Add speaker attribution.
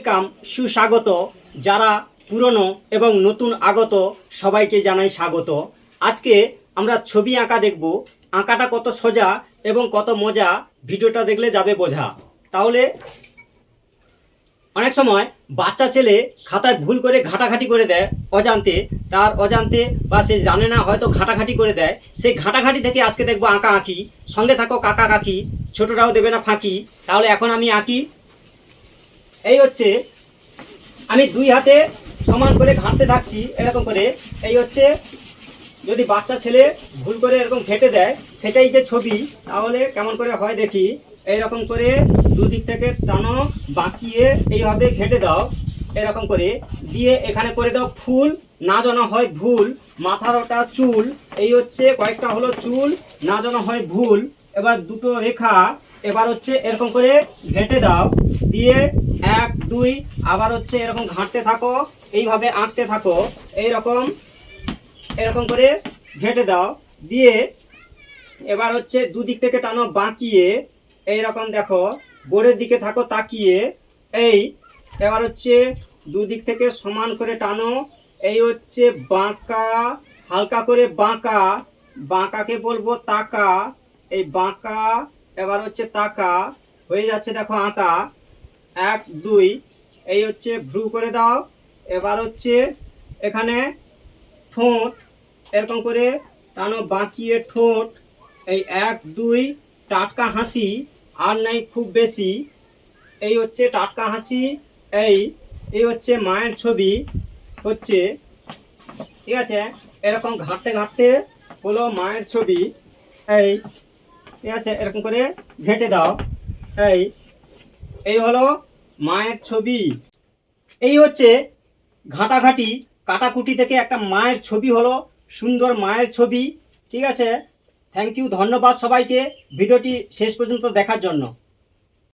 Speaker 1: Welcome, সুস্বাগত। যারা পুরনো এবং নতুন আগত সবাইকে জানাই স্বাগত। আজকে আমরা ছবি আঁকা দেখব। আঁকাটা কত সোজা এবং কত মজা ভিডিওটা দেখলে যাবে বোঝা। তাহলে অনেক সময় বাচ্চা ছেলে খাতায় ভুল করে ঘাটাঘাটি করে দেয় অজান্তে বা সে জানে না, হয়তো ঘাটাঘাটি করে দেয়। সেই ঘাটাঘাটি থেকে আজকে দেখবো আঁকা আঁকি। সঙ্গে থাকো কাকা কাকি, ছোটরাও দেবে না ফাঁকি। তাহলে এখন আমি আঁকি। এই হচ্ছে, আমি দুই হাতে সমান করে ঘাঁটতে থাকছি এরকম করে। এই হচ্ছে, যদি বাচ্চা ছেলে ভুল করে এরকম ঘেঁটে দেয় সেটাই যে ছবি, তাহলে কেমন করে হয় দেখি। এইরকম করে দুদিক থেকে টানো, বাঁকিয়ে এইভাবে ঘেঁটে দাও এরকম করে, দিয়ে এখানে করে দাও ফুল, না যেন হয় ভুল। মাথার ওটা চুল, এই হচ্ছে কয়েকটা হলো চুল, না যেন হয় ভুল। এবার দুটো রেখা এবার হচ্ছে এরকম করে ঘেঁটে দাও, দিয়ে 1 2 আবার হচ্ছে এরকম ঘাঁটতে থাকো, এইভাবে আঁকতে থাকো। এরকম করে ঘেঁটে দাও, দিয়ে এবার হচ্ছে দুদিক থেকে টানো বাঁকিয়ে, এইরকম দেখো বোর্ডের দিকে থাকো তাকিয়ে। এই এবার হচ্ছে দুদিক থেকে সমান করে টানো, এই হচ্ছে বাঁকা, হালকা করে বাঁকা, বাঁকাকে বলবো তাকা। এই বাঁকা, এবার হচ্ছে তাকা, হয়ে যাচ্ছে দেখো আঁকা। 1 2 এই হচ্ছে ভ্রু করে দাও। এবার হচ্ছে এখানে ঠোঁট, এরকম করে টানো বাঁকিয়ে ঠোঁট। এই 1 2 টাটকা হাসি, আর নাই খুব বেশি। এই হচ্ছে টাটকা হাসি। এই হচ্ছে মায়ের ছবি হচ্ছে, ঠিক আছে। এরকম ঘাঁটতে ঘাঁটতে হলো মায়ের ছবি। এই ঠিক আছে, এরকম করে ঘেঁটে দাও। এই হলো মায়ের ছবি। এই হচ্ছে ঘাটাঘাটি কাটাকুটি থেকে একটা মায়ের ছবি হলো, সুন্দর মায়ের ছবি। ঠিক আছে, থ্যাংক ইউ, ধন্যবাদ সবাইকে ভিডিওটি শেষ পর্যন্ত দেখার জন্য।